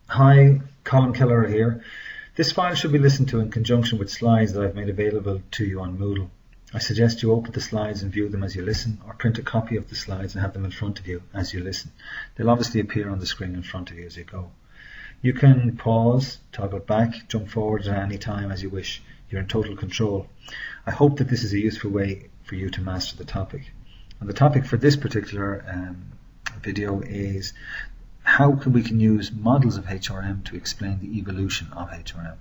Hi, Colin Keller here. This file should be listened to in conjunction with slides that I've made available to you on Moodle. I suggest you open the slides and view them as you listen, or print a copy of the slides and have them in front of you as you listen. They'll obviously appear on the screen in front of you as you go. You can pause, toggle back, jump forward at any time as you wish. You're in total control. I hope that this is a useful way for you to master the topic. And the topic for this particular video is how we can use models of HRM to explain the evolution of HRM.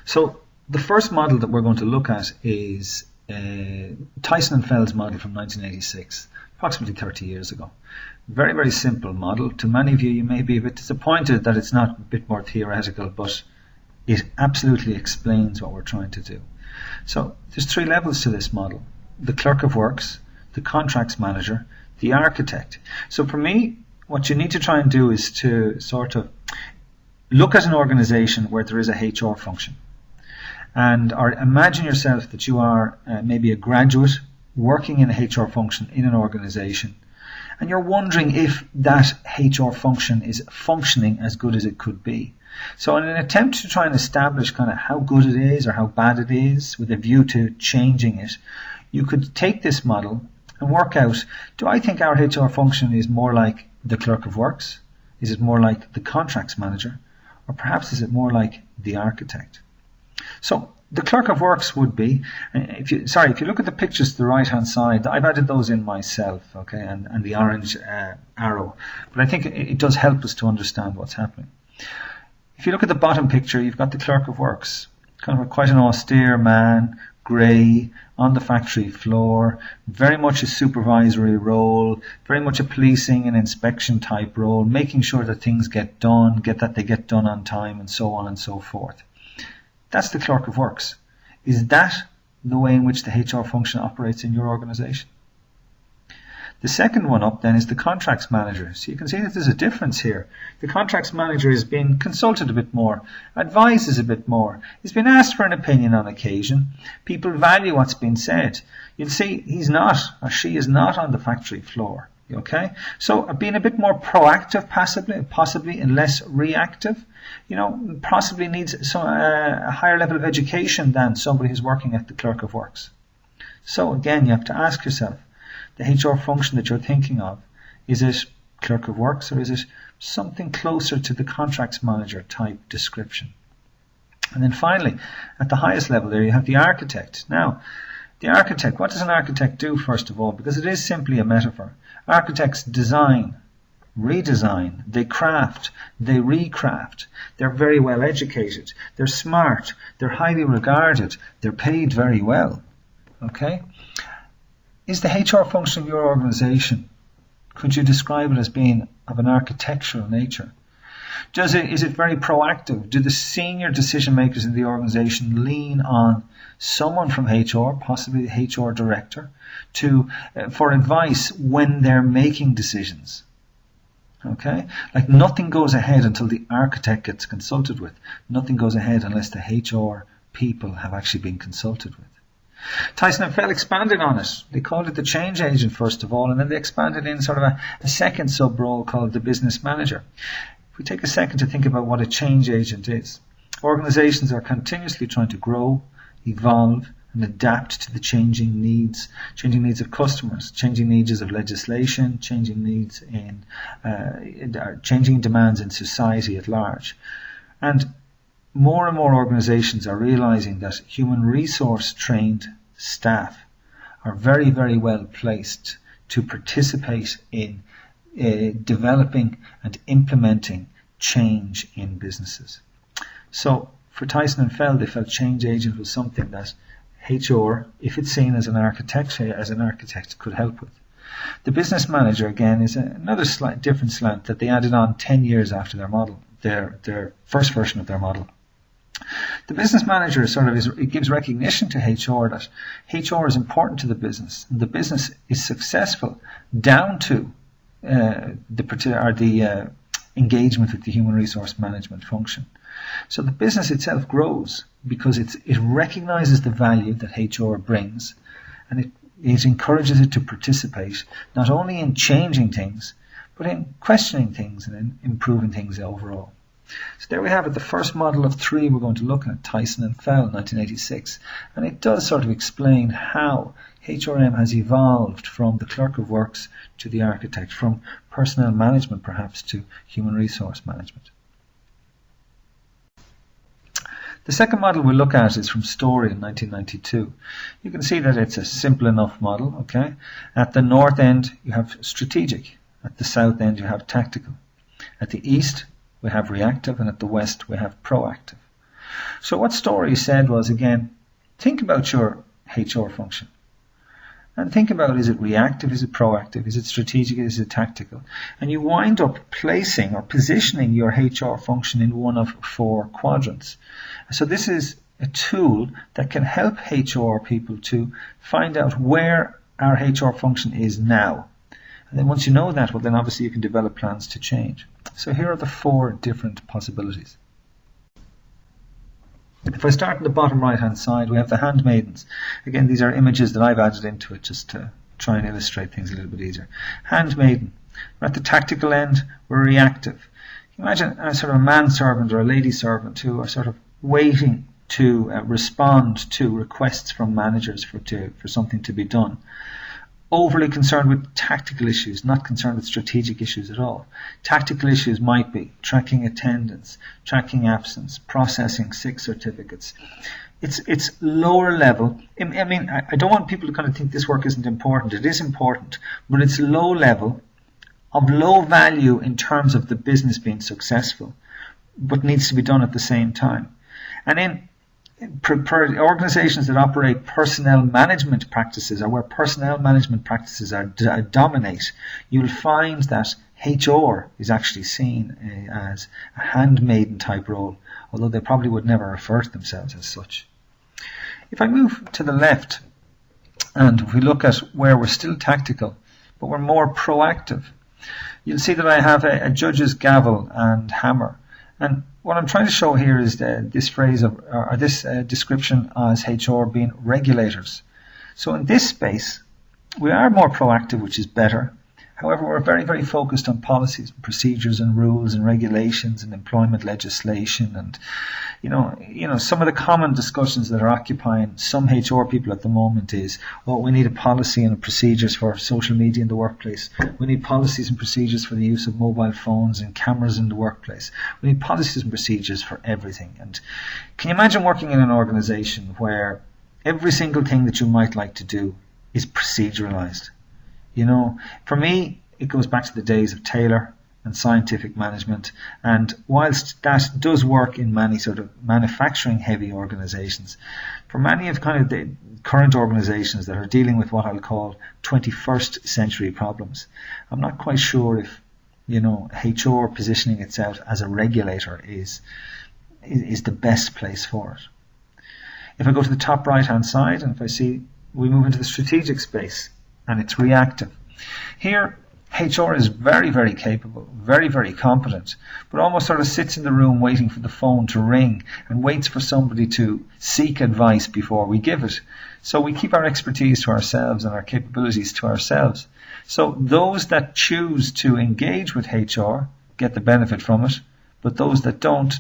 So the first model that we're going to look at is Tyson and Feld's model from 1986, approximately 30 years ago. Very, very simple model. To many of you, you may be a bit disappointed that it's not a bit more theoretical, but it absolutely explains what we're trying to do. So there's three levels to this model: the clerk of works, the contracts manager, the architect. So for me, what you need to try and do is to sort of look at an organization where there is a HR function, or imagine yourself that you are maybe a graduate working in a HR function in an organization, and you're wondering if that HR function is functioning as good as it could be. So in an attempt to try and establish kind of how good it is or how bad it is with a view to changing it, you could take this model and work out, do I think our HR function is more like the clerk of works? Is it more like the contracts manager? Or perhaps is it more like the architect? So the clerk of works would be, if you look at the pictures to the right hand side, I've added those in myself, okay, and the orange arrow, but I think it does help us to understand what's happening. If you look at the bottom picture, you've got the clerk of works, kind of quite an austere man, grey, on the factory floor, very much a supervisory role, very much a policing and inspection type role, making sure that things get done, that they get done on time, and so on and so forth. That's the clerk of works. Is that the way in which the HR function operates in your organization? The second one up then is the contracts manager. So you can see that there's a difference here. The contracts manager is being consulted a bit more, advises a bit more, is being asked for an opinion on occasion. People value what's been said. You'll see he's not, or she is not, on the factory floor. Okay? So being a bit more proactive, possibly, and less reactive, possibly needs a higher level of education than somebody who's working at the clerk of works. So again, you have to ask yourself, the HR function that you're thinking of, is it clerk of works or is it something closer to the contracts manager type description? And then finally, at the highest level there, you have the architect. Now, the architect, what does an architect do first of all? Because it is simply a metaphor. Architects design, redesign, they craft, they recraft. They're very well educated, they're smart, they're highly regarded, they're paid very well. Okay? Is the HR function of your organization, could you describe it as being of an architectural nature? Is it very proactive? Do the senior decision makers in the organization lean on someone from HR, possibly the HR director, for advice when they're making decisions? Okay? Like nothing goes ahead until the architect gets consulted with. Nothing goes ahead unless the HR people have actually been consulted with. Tyson and Feld expanded on it. They called it the change agent first of all, and then they expanded in sort of a second sub-role called the business manager. If we take a second to think about what a change agent is, organizations are continuously trying to grow, evolve, and adapt to the changing needs of customers, changing needs of legislation, changing demands in society at large. And more organizations are realizing that human resource trained staff are very, very well placed to participate in developing and implementing change in businesses. So for Tyson and Feld, they felt change agent was something that HR, if it's seen as an architect, could help with. The business manager, again, is another different slant that they added on 10 years after their model, their first version of their model. The business manager it gives recognition to HR that HR is important to the business, and the business is successful down to the engagement with the human resource management function. So the business itself grows because it recognizes the value that HR brings, and it encourages it to participate not only in changing things, but in questioning things and in improving things overall. So there we have it, the first model of 3 we're going to look at, Tyson and Fell, 1986. And it does sort of explain how HRM has evolved from the clerk of works to the architect, from personnel management perhaps to human resource management. The second model we'll look at is from Story in 1992. You can see that it's a simple enough model, okay? At the north end you have strategic, at the south end you have tactical. At the east we have reactive, and at the west we have proactive. So what Story said was, again, think about your HR function. And think about, is it reactive, is it proactive, is it strategic, is it tactical? And you wind up placing or positioning your HR function in one of 4 quadrants. So this is a tool that can help HR people to find out where our HR function is now. And then once you know that, well then obviously you can develop plans to change. So here are the 4 different possibilities. If I start in the bottom right hand side, we have the handmaidens. Again, these are images that I've added into it just to try and illustrate things a little bit easier. Handmaiden. We're at the tactical end, we're reactive. Can you imagine a sort of a manservant or a lady servant who are sort of waiting to respond to requests from managers for something to be done. Overly concerned with tactical issues, not concerned with strategic issues at all. Tactical issues might be tracking attendance, tracking absence, processing sick certificates. It's lower level. I mean, I don't want people to kind of think this work isn't important. It is important, but it's low level, of low value in terms of the business being successful, but needs to be done at the same time. And in organizations that operate personnel management practices, or where personnel management practices dominate, you'll find that HR is actually seen as a handmaiden type role, although they probably would never refer to themselves as such. If I move to the left, and if we look at where we're still tactical, but we're more proactive, you'll see that I have a judge's gavel and hammer. And what I'm trying to show here is this phrase or this description as HR being regulators. So in this space, we are more proactive, which is better. However, we're very, very focused on policies, procedures and rules and regulations and employment legislation. And, you know, some of the common discussions that are occupying some HR people at the moment is, oh, we need a policy and procedures for social media in the workplace. We need policies and procedures for the use of mobile phones and cameras in the workplace. We need policies and procedures for everything. And can you imagine working in an organization where every single thing that you might like to do is proceduralized? You know, for me, it goes back to the days of Taylor and scientific management. And whilst that does work in many sort of manufacturing heavy organizations, for many of kind of the current organizations that are dealing with what I'll call 21st century problems, I'm not quite sure if, you know, HR positioning itself as a regulator is the best place for it. If I go to the top right hand side, and if I see we move into the strategic space, and it's reactive. Here, HR is very, very capable, very, very competent, but almost sort of sits in the room waiting for the phone to ring and waits for somebody to seek advice before we give it. So we keep our expertise to ourselves and our capabilities to ourselves. So those that choose to engage with HR get the benefit from it, but those that don't.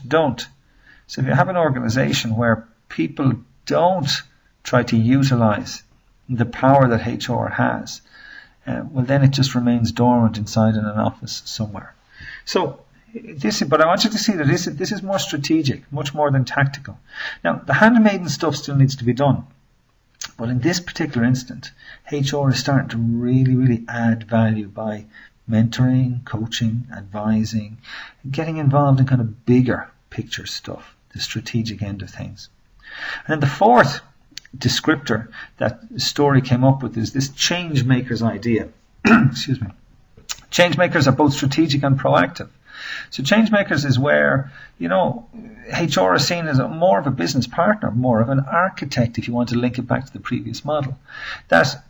So if you have an organization where people don't try to utilize the power that HR has, well then it just remains dormant inside in an office somewhere. So but I want you to see that this is more strategic, much more than tactical. Now the handmaiden stuff still needs to be done, but in this particular instant, HR is starting to really, really add value by mentoring, coaching, advising, getting involved in kind of bigger picture stuff, the strategic end of things. And then the fourth descriptor that Story came up with is this change makers idea. Excuse me. Change makers are both strategic and proactive. So change makers is where, you know, HR is seen as more of a business partner, more of an architect, if you want to link it back to the previous model. That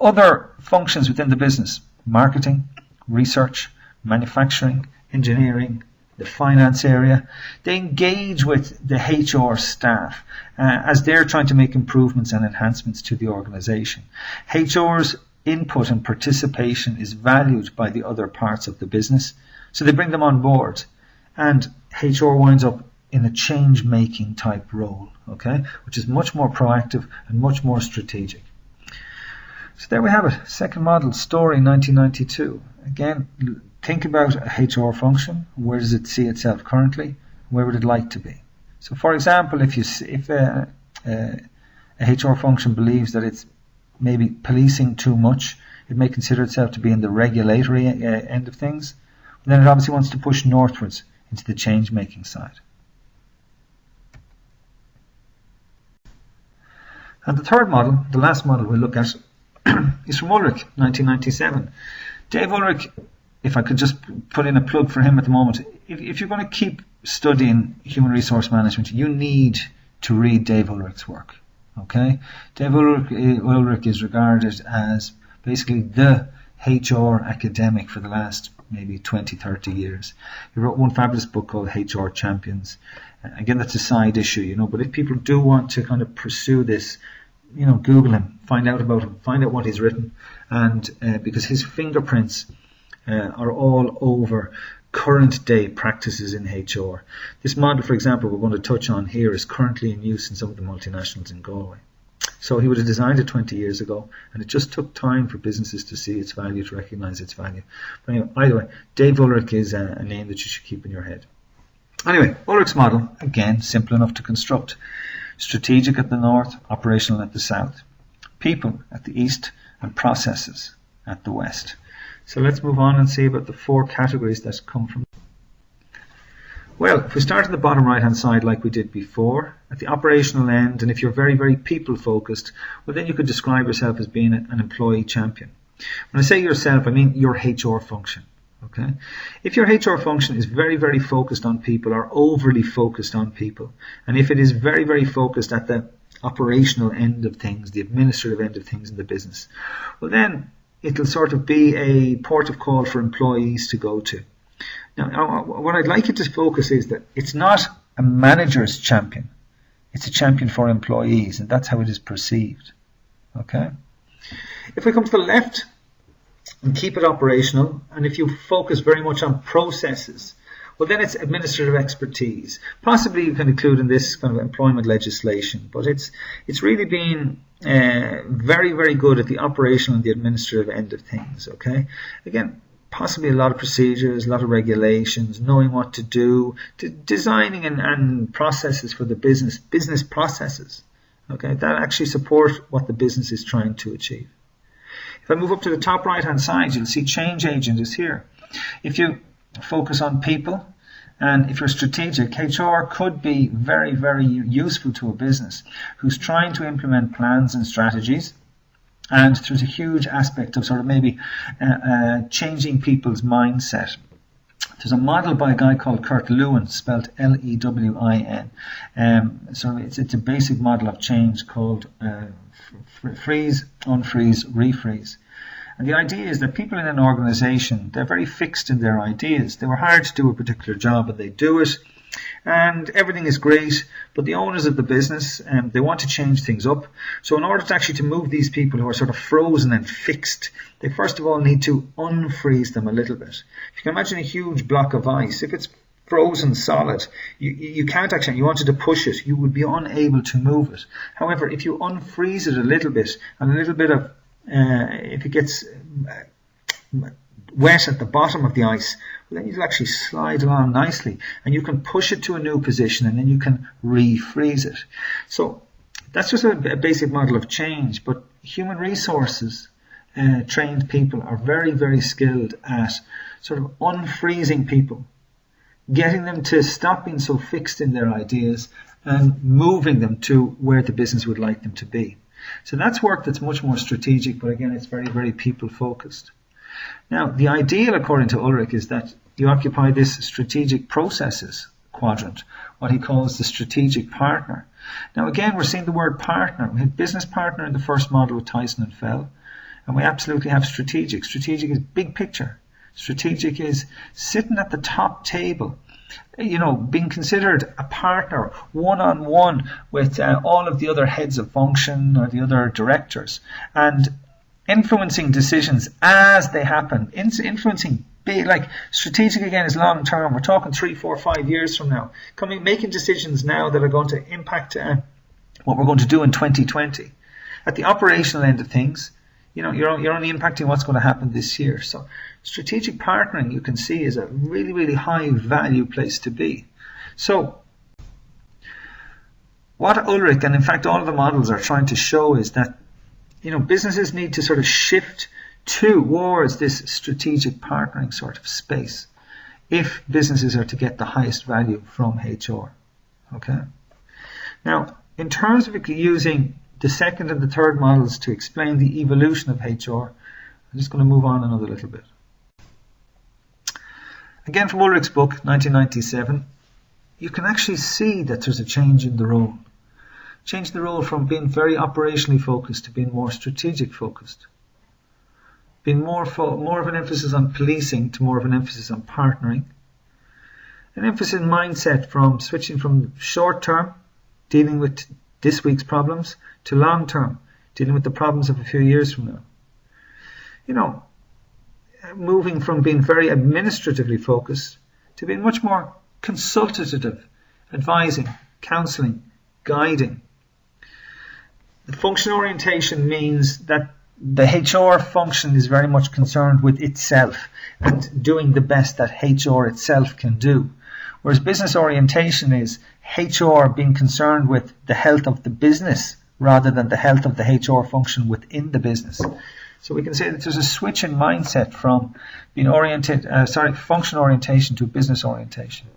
other functions within the business, marketing, research, manufacturing, engineering, the finance area, they engage with the HR staff as they're trying to make improvements and enhancements to the organization. HR's input and participation is valued by the other parts of the business. So they bring them on board, and HR winds up in a change-making type role, okay, which is much more proactive and much more strategic. So there we have it. Second model, story 1992. Again, think about a HR function. Where does it see itself currently? Where would it like to be? So, for example, if a HR function believes that it's maybe policing too much, it may consider itself to be in the regulatory end of things. Then it obviously wants to push northwards into the change-making side. And the third model, the last model we'll look at, is from Ulrich, 1997. Dave Ulrich, if I could just put in a plug for him at the moment, if you're going to keep studying human resource management, you need to read Dave Ulrich's work. Okay, Dave Ulrich is regarded as basically the HR academic for the last maybe 20, 30 years. He wrote one fabulous book called HR Champions. Again, that's a side issue, but if people do want to kind of pursue this, Google him, find out about him, find out what he's written, and because his fingerprints are all over current day practices in HR. This model, for example, we're going to touch on here is currently in use in some of the multinationals in Galway. So he would have designed it 20 years ago, and it just took time for businesses to see its value, to recognise its value. But anyway, either way, Dave Ulrich is a name that you should keep in your head. Anyway, Ulrich's model, again, simple enough to construct. Strategic at the north, operational at the south. People at the east, and processes at the west. So let's move on and see about the four categories that come from. Well, if we start at the bottom right-hand side like we did before, at the operational end, and if you're very, very people-focused, well, then you could describe yourself as being an employee champion. When I say yourself, I mean your HR function. Okay? If your HR function is very, very focused on people or overly focused on people, and if it is very, very focused at the operational end of things, the administrative end of things in the business, well, then it'll sort of be a port of call for employees to go to. Now, what I'd like you to focus is that it's not a manager's champion. It's a champion for employees, and that's how it is perceived. Okay? If we come to the left and keep it operational, and if you focus very much on processes, well, then it's administrative expertise. Possibly you can include in this kind of employment legislation, but it's really been very, very good at the operational and the administrative end of things. Okay? Again, possibly a lot of procedures, a lot of regulations, knowing what to do, designing and processes for the business processes, okay, that actually support what the business is trying to achieve. If I move up to the top right-hand side, you'll see change agent is here. If you focus on people, and if you're strategic, HR could be very, very useful to a business who's trying to implement plans and strategies. And there's a huge aspect of sort of maybe changing people's mindset. There's a model by a guy called Kurt Lewin, spelled Lewin. So it's a basic model of change called freeze, unfreeze, refreeze. And the idea is that people in an organization, they're very fixed in their ideas. They were hired to do a particular job and they do it. And everything is great, but the owners of the business, they want to change things up. So in order to actually move these people who are sort of frozen and fixed, they first of all need to unfreeze them a little bit. If you can imagine a huge block of ice, if it's frozen solid, you can't actually, you wanted to push it, you would be unable to move it. However, if you unfreeze it a little bit, and a little bit of, if it gets wet at the bottom of the ice, well, then you'll actually slide along nicely and you can push it to a new position and then you can refreeze it. So that's just a basic model of change, but human resources trained people are very, very skilled at sort of unfreezing people, getting them to stop being so fixed in their ideas and moving them to where the business would like them to be. So that's work that's much more strategic, but again, it's very, very people focused. Now, the ideal, according to Ulrich, is that you occupy this strategic processes quadrant, what he calls the strategic partner. Now, again, we're seeing the word partner. We had business partner in the first model with Tyson and Fell, and we absolutely have strategic. Strategic is big picture. Strategic is sitting at the top table, being considered a partner one-on-one with all of the other heads of function or the other directors. And influencing decisions as they happen, influencing big, like strategic again is long term. We're talking 3, 4, 5 years from now. Making decisions now that are going to impact what we're going to do in 2020. At the operational end of things, you're only impacting what's going to happen this year. So strategic partnering, you can see, is a really, really high value place to be. So what Ulrich, and in fact all of the models are trying to show, is that businesses need to sort of shift towards this strategic partnering sort of space if businesses are to get the highest value from HR. Okay. Now, in terms of using the second and the third models to explain the evolution of HR, I'm just going to move on another little bit. Again, from Ulrich's book, 1997, you can actually see that there's a change in the role. Change the role from being very operationally focused to being more strategic focused. Being more of an emphasis on policing to more of an emphasis on partnering. An emphasis in mindset from switching from short term, dealing with this week's problems, to long term, dealing with the problems of a few years from now. Moving from being very administratively focused to being much more consultative, advising, counselling, guiding. The function orientation means that the HR function is very much concerned with itself and doing the best that HR itself can do. Whereas business orientation is HR being concerned with the health of the business rather than the health of the HR function within the business. So we can say that there's a switch in mindset from being function orientation to business orientation.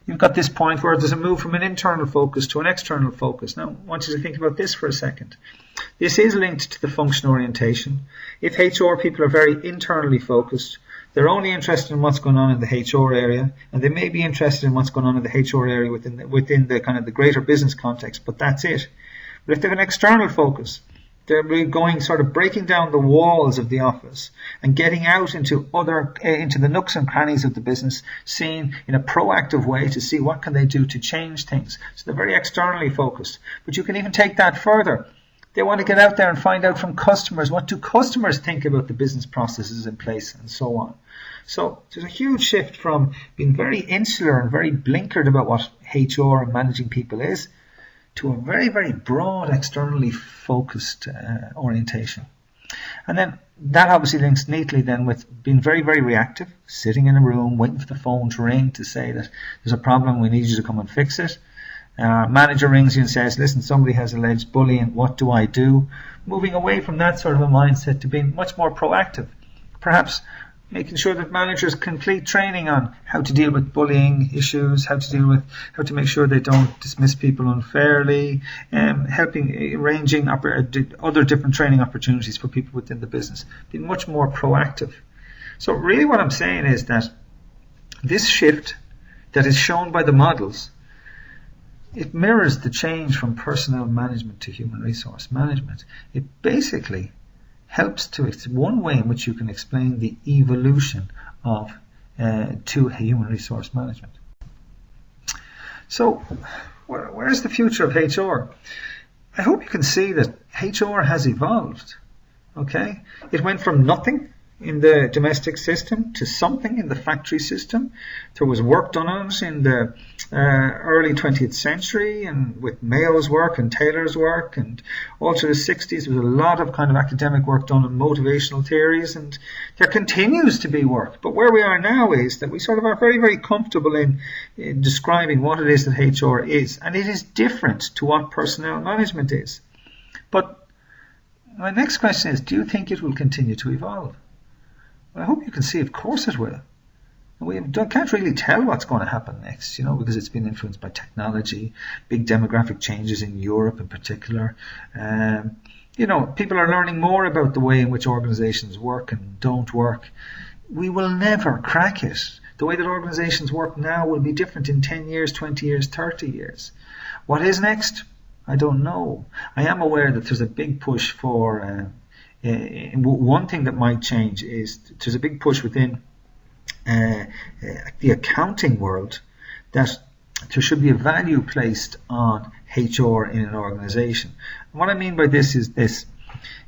You've got this point where there's a move from an internal focus to an external focus. Now, I want you to think about this for a second. This is linked to the function orientation. If HR people are very internally focused, they're only interested in what's going on in the HR area, and they may be interested in what's going on in the HR area within the kind of the greater business context, but that's it. But if they have an external focus, they're going sort of breaking down the walls of the office and getting out into the nooks and crannies of the business, seeing in a proactive way to see what can they do to change things. So they're very externally focused. But you can even take that further. They want to get out there and find out from customers, what do customers think about the business processes in place, and so on. So there's a huge shift from being very insular and very blinkered about what HR and managing people is, to a very, very broad, externally focused orientation. And then that obviously links neatly then with being very, very reactive, sitting in a room, waiting for the phone to ring to say that there's a problem, we need you to come and fix it. Manager rings you and says, listen, somebody has alleged bullying, what do I do? Moving away from that sort of a mindset to being much more proactive. Perhaps making sure that managers complete training on how to deal with bullying issues, how to make sure they don't dismiss people unfairly, arranging other different training opportunities for people within the business, being much more proactive. So really what I'm saying is that this shift that is shown by the models, it mirrors the change from personnel management to human resource management. It basically it's one way in which you can explain the evolution of to human resource management. So where's the future of HR? I hope you can see that HR has evolved. Okay, it went from nothing in the domestic system to something in the factory system. There was work done on it in the early 20th century, and with Mayo's work and Taylor's work, and all through the 60s there was a lot of kind of academic work done on motivational theories, and there continues to be work. But where we are now is that we sort of are very, very comfortable in describing what it is that HR is, and it is different to what personnel management is. But my next question is, do you think it will continue to evolve? I hope you can see, of course it will. We can't really tell what's going to happen next, because it's been influenced by technology, big demographic changes in Europe in particular. People are learning more about the way in which organizations work and don't work. We will never crack it. The way that organizations work now will be different in 10 years, 20 years, 30 years. What is next? I don't know. I am aware that there's a big push for... one thing that might change is there's a big push within the accounting world that there should be a value placed on HR in an organization. And what I mean by this is this.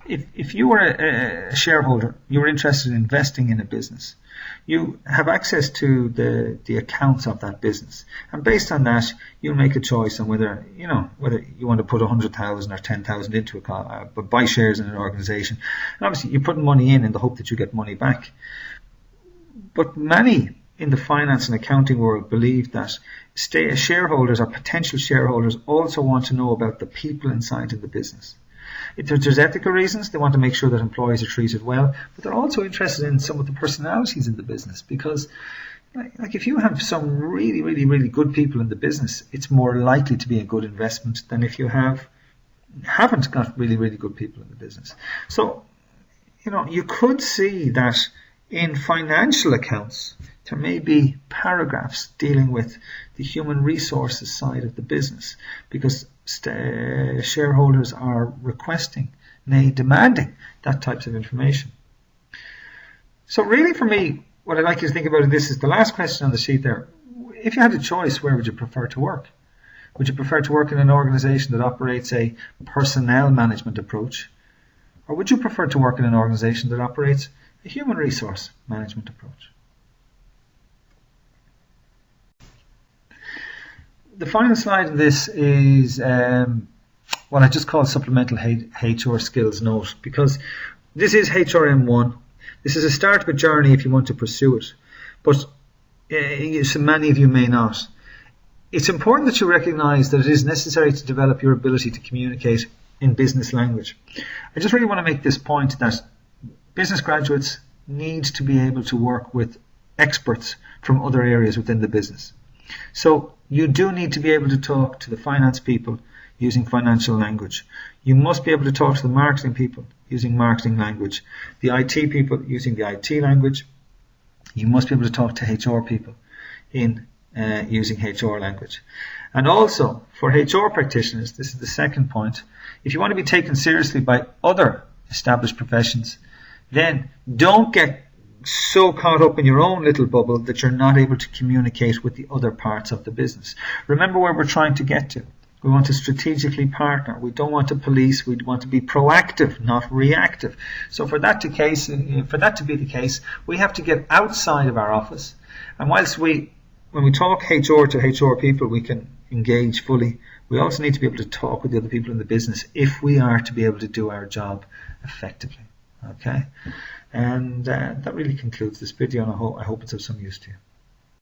if you were a shareholder, you were interested in investing in a business, you have access to the accounts of that business, and based on that, you make a choice on whether you want to put 100,000 or 10,000 into but buy shares in an organisation. And obviously, you're putting money in the hope that you get money back. But many in the finance and accounting world believe that shareholders or potential shareholders also want to know about the people inside of the business. If there's ethical reasons, they want to make sure that employees are treated well, but they're also interested in some of the personalities in the business, because like if you have some really, really, really good people in the business, it's more likely to be a good investment than if you haven't got really, really good people in the business. So, you could see that in financial accounts, there may be paragraphs dealing with the human resources side of the business, because shareholders are requesting, nay, demanding that types of information. So really for me, what I'd like you to think about this is the last question on the sheet there. If you had a choice, where would you prefer to work? Would you prefer to work in an organisation that operates a personnel management approach? Or would you prefer to work in an organisation that operates a human resource management approach? The final slide of this is what I just call supplemental HR skills note, because this is HRM 1. This is a start of a journey if you want to pursue it, but so many of you may not. It's important that you recognise that it is necessary to develop your ability to communicate in business language. I just really want to make this point that business graduates need to be able to work with experts from other areas within the business. So you do need to be able to talk to the finance people using financial language. You must be able to talk to the marketing people using marketing language, the IT people using the IT language. You must be able to talk to HR people in using HR language. And also, for HR practitioners, this is the second point, if you want to be taken seriously by other established professions, then don't get so caught up in your own little bubble that you're not able to communicate with the other parts of the business. Remember where we're trying to get to. We want to strategically partner. We don't want to police. We want to be proactive, not reactive. So for that to be the case, we have to get outside of our office. And whilst when we talk HR to HR people, we can engage fully. We also need to be able to talk with the other people in the business if we are to be able to do our job effectively. Okay? And that really concludes this video, and I hope it's of some use to you.